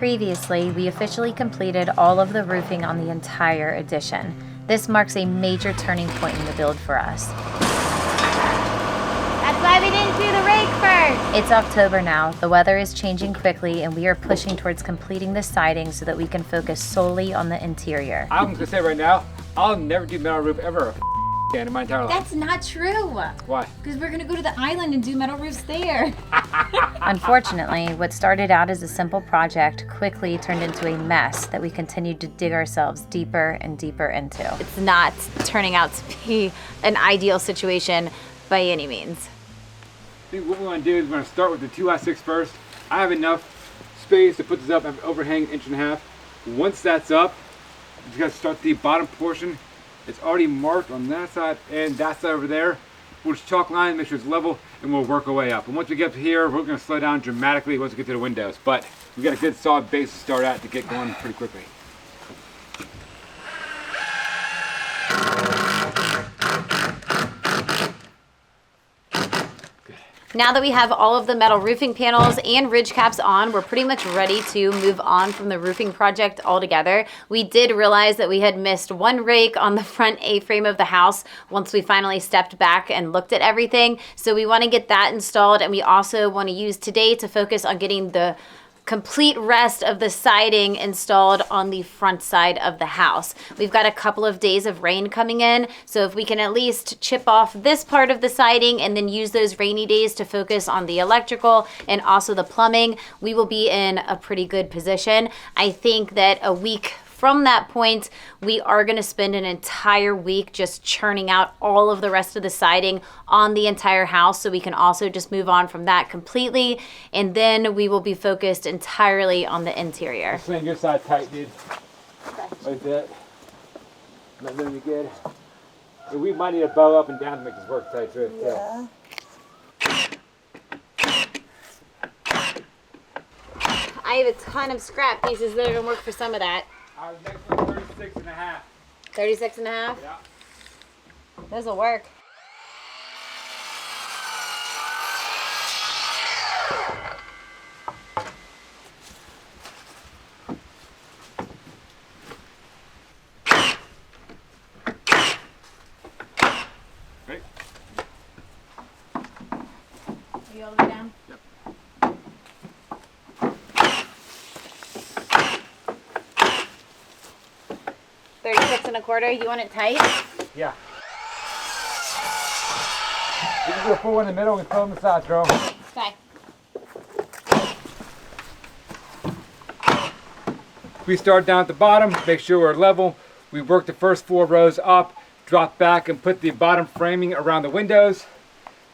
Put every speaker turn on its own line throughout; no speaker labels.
Previously, we officially completed all of the roofing on the entire addition. This marks a major turning point in the build for us.
That's why we didn't do the rake first.
It's October now, the weather is changing quickly, and we are pushing towards completing the siding so that we can focus solely on the interior.
I'm gonna say right now, I'll never do metal roof ever again in my entire life.
That's not true.
Why?
Because we're gonna go to the island and do metal roofs there.
Unfortunately, what started out as a simple project quickly turned into a mess that we continued to dig ourselves deeper and deeper into.
It's not turning out to be an ideal situation by any means.
I think what we want to do is we're going to start with the 2x6 first. I have enough space to put this up. I have overhang 1.5 inches. Once that's up, you just got to start the bottom portion. It's already marked on that side and that side over there. We'll just chalk line, make sure it's level, and we'll work our way up. And once we get up here, we're going to slow down dramatically once we get to the windows. But we got a good solid base to start at to get going pretty quickly.
Now that we have all of the metal roofing panels and ridge caps on, we're pretty much ready to move on from the roofing project altogether. We did realize that we had missed one rake on the front A-frame of the house once we finally stepped back and looked at everything. So we want to get that installed, and we also want to use today to focus on getting the complete rest of the siding installed on the front side of the house. We've got a couple of days of rain coming in, so if we can at least chip off this part of the siding and then use those rainy days to focus on the electrical and also the plumbing, we will be in a pretty good position. I think that a week from that point, we are going to spend an entire week just churning out all of the rest of the siding on the entire house, so we can also just move on from that completely, and then we will be focused entirely on the interior.
Just swing your side tight, dude. Okay. Like that. Not doing good. And we might need a bow up and down to make this work tight too.
Yeah.
I have a ton of scrap pieces that are going to work for some of that.
Our next one, 36.5.
36.5?
Yeah.
Those will work.
Ready?
Are you all the way down?
Yep.
36.25. You want it tight?
Yeah. We can do a full one in the middle and throw on the side, girl.
Okay.
We start down at the bottom, make sure we're level. We work the first 4 rows up, drop back and put the bottom framing around the windows.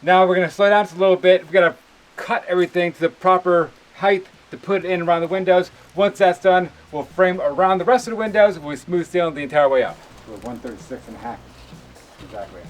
Now we're gonna slow down just a little bit. We're gonna cut everything to the proper height to put it in around the windows. Once that's done, we'll frame around the rest of the windows and we'll smooth sailing the entire way up. So 136.5, exactly.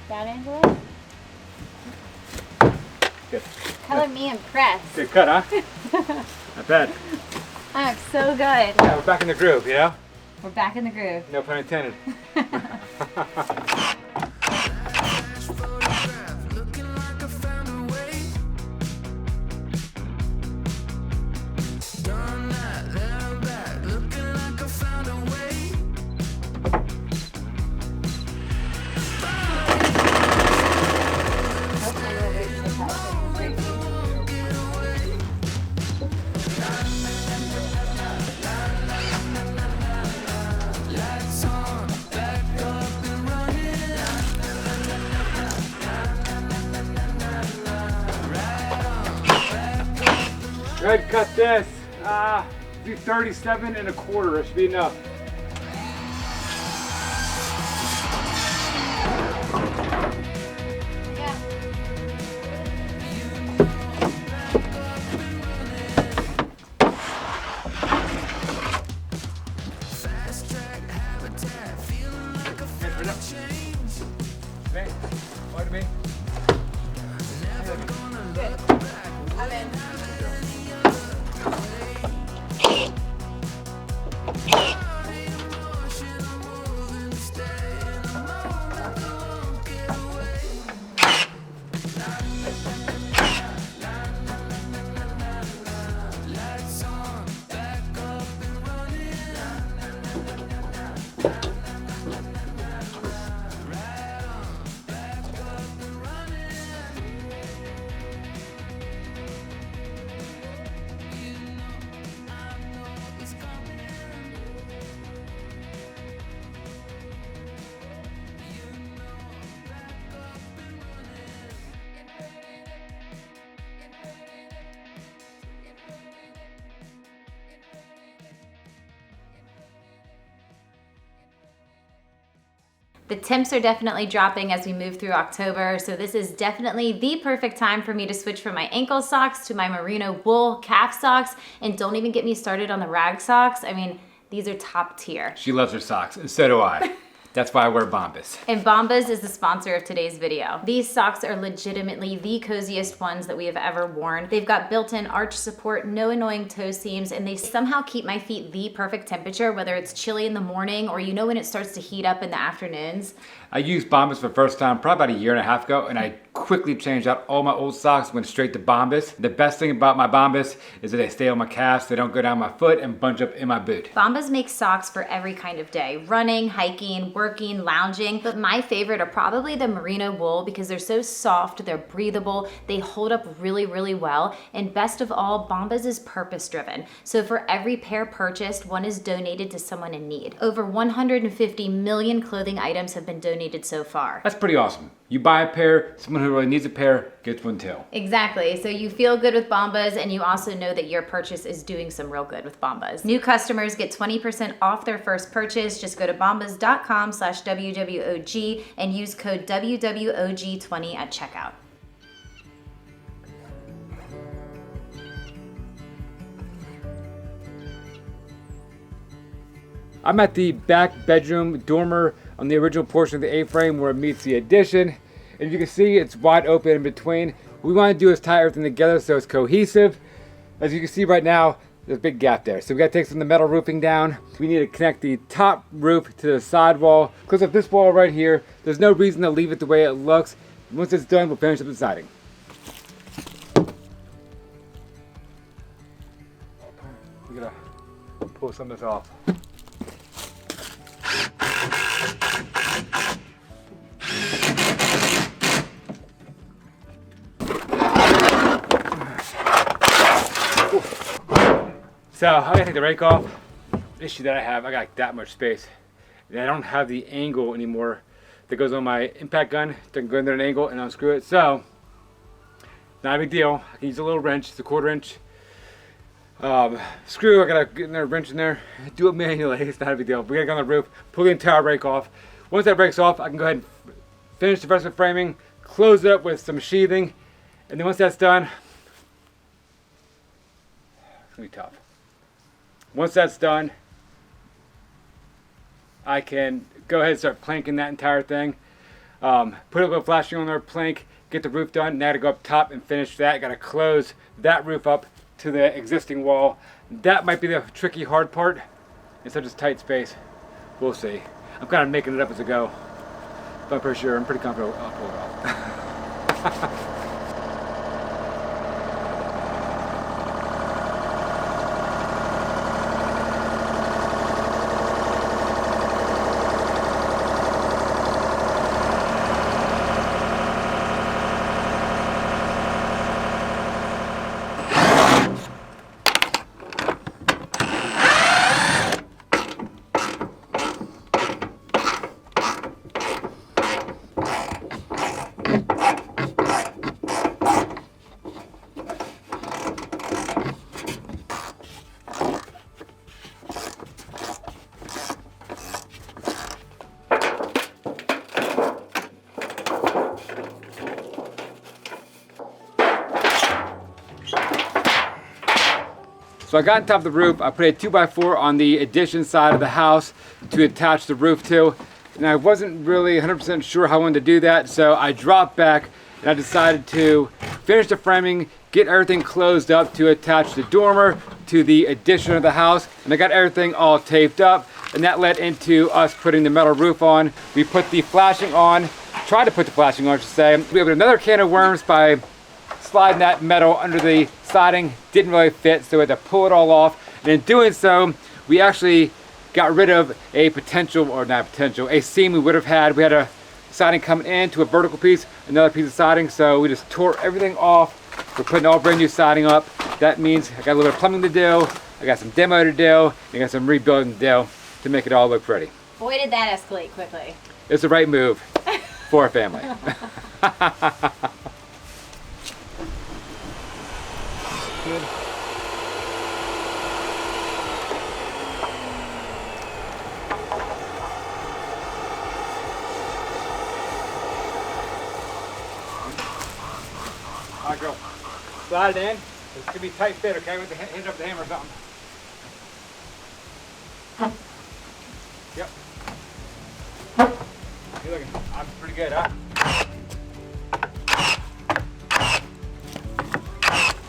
Down, Angela?
Good.
Color me impressed.
Good cut, huh? Not bad.
I'm so good.
Yeah, we're back in the groove, you know?
We're back in the groove.
No pun intended. Go ahead and cut this. Do 37.25. It should be enough. Right up. Bang. Pardon me.
I'm in. The temps are definitely dropping as we move through October, so this is definitely the perfect time for me to switch from my ankle socks to my merino wool calf socks, and don't even get me started on the rag socks. I mean, these are top tier.
She loves her socks, and so do I. That's why I wear Bombas.
And Bombas is the sponsor of today's video. These socks are legitimately the coziest ones that we have ever worn. They've got built-in arch support, no annoying toe seams, and they somehow keep my feet the perfect temperature, whether it's chilly in the morning or you know when it starts to heat up in the afternoons.
I used Bombas for the first time probably about a year and a half ago, and I quickly changed out all my old socks, went straight to Bombas. The best thing about my Bombas is that they stay on my calves, they don't go down my foot and bunch up in my boot.
Bombas makes socks for every kind of day, running, hiking, working, lounging, but my favorite are probably the merino wool because they're so soft, they're breathable, they hold up really, really well, and best of all, Bombas is purpose driven. So for every pair purchased, one is donated to someone in need. Over 150 million clothing items have been donated so far.
That's pretty awesome. You buy a pair, someone who really needs a pair gets one too.
Exactly. So you feel good with Bombas, and you also know that your purchase is doing some real good with Bombas. New customers get 20% off their first purchase. Just go to bombas.com/WWOG and use code WWOG20 at checkout.
I'm at the back bedroom dormer on the original portion of the A-frame where it meets the addition. And you can see it's wide open in between. What we want to do is tie everything together so it's cohesive. As you can see right now, there's a big gap there. So we got to take some of the metal roofing down. We need to connect the top roof to the side wall. Because of this wall right here, there's no reason to leave it the way it looks. Once it's done, we'll finish up the siding. We're gonna pull some of this off. So I'm gonna take the rake off. The issue that I have, I got that much space. And I don't have the angle anymore that goes on my impact gun. It doesn't go in there at an angle and unscrew it. So, not a big deal. I can use a little wrench, it's a 1/4 inch. Screw, I gotta get in there, wrench in there, do it manually, it's not a big deal. We gotta go on the roof, pull the entire rake off. Once that rake's off, I can go ahead and finish the rest of the framing, close it up with some sheathing, and then once that's done, it's gonna be tough. Once that's done, I can go ahead and start planking that entire thing. Put a little flashing on our plank, get the roof done. Now to go up top and finish that. Got to close that roof up to the existing wall. That might be the tricky hard part. It's such a tight space. We'll see. I'm kind of making it up as I go. But I'm pretty sure, I'm pretty confident I'll pull it off. So I got on top of the roof. I put a 2x4 on the addition side of the house to attach the roof to. and I wasn't really 100% sure how I wanted to do that, so I dropped back and I decided to finish the framing, get everything closed up to attach the dormer to the addition of the house, and I got everything all taped up, and that led into us putting the metal roof on. We put the flashing on, tried to put the flashing on, I should say. We opened another can of worms by sliding that metal under the siding. Didn't really fit, so we had to pull it all off, and in doing so, we actually got rid of a potential, or not potential, a seam we would have had. We had a siding coming into a vertical piece, another piece of siding, so we just tore everything off. We're putting all brand new siding up. That means I got a little bit of plumbing to do, I got some demo to do, and I got some rebuilding to do to make it all look pretty.
Boy, did that escalate quickly.
It's the right move for a family. Good. All right, girl. Slide it in. This could be tight fit, okay? With the hit up the hammer or something. Yep. You're looking. I'm pretty good, huh?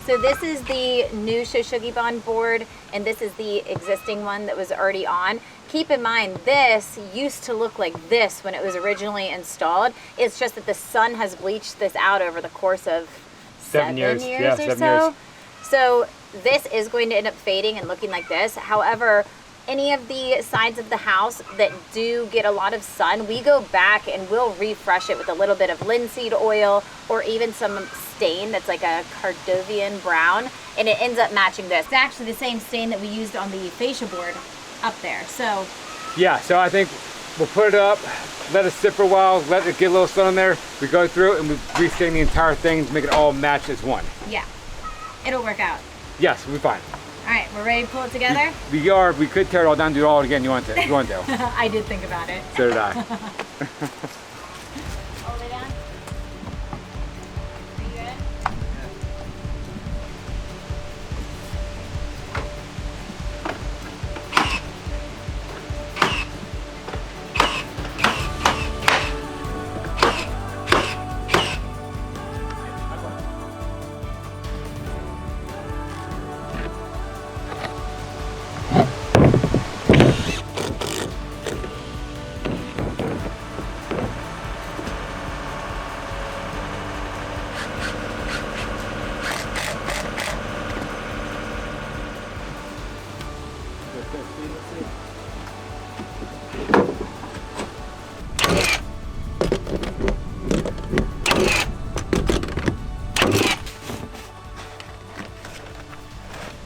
So this is the new Shoshugibon board, and this is the existing one that was already on. Keep in mind, this used to look like this when it was originally installed. It's just that the sun has bleached this out over the course of 7 years
Yeah,
or
7
so.
years.
So this is going to end up fading and looking like this. However, any of the sides of the house that do get a lot of sun, we go back and we'll refresh it with a little bit of linseed oil or even some stain that's like a Cardovian brown, and it ends up matching this. It's actually the same stain that we used on the fascia board up there. So
yeah, so I think we'll put it up, let it sit for a while, let it get a little sun in there. We go through it and we restain the entire thing to make it all match as one.
yeah, it'll work out.
Yes, we'll be fine.
All right, we're ready to pull it together?
We could tear it all down, do it all again. You want to? You want to?
I did think about it.
So did I.
All the way down? Are you good?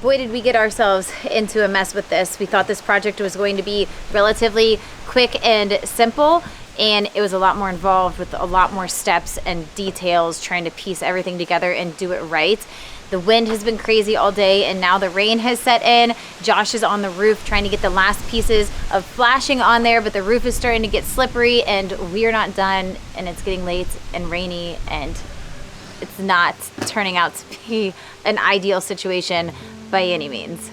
Boy, did we get ourselves into a mess with this. We thought this project was going to be relatively quick and simple, and it was a lot more involved with a lot more steps and details trying to piece everything together and do it right. The wind has been crazy all day, and now the rain has set in. Josh is on the roof trying to get the last pieces of flashing on there, but the roof is starting to get slippery, and we're not done, and it's getting late and rainy, and it's not turning out to be an ideal situation by any means.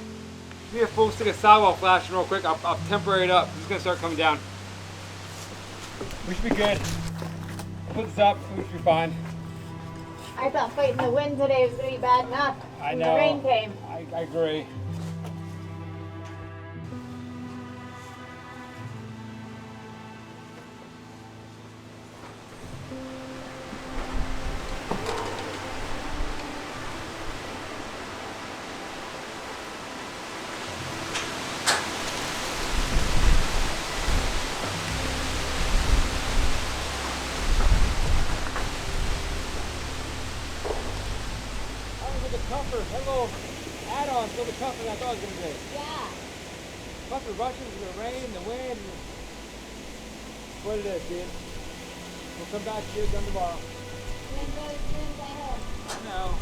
Give me a full stick of sidewall flashing real quick. I'll temper it up. It's gonna start coming down. We should be good. Put this up. We should be fine.
I thought fighting the wind today was going to be bad enough.
I
when
know.
The rain came.
I agree. Tougher, hello, add-on, so the tougher than I thought it was going to be.
Yeah.
Plus the rushes and the rain, the wind, and what it is, dude. We'll come back to you again tomorrow. I know.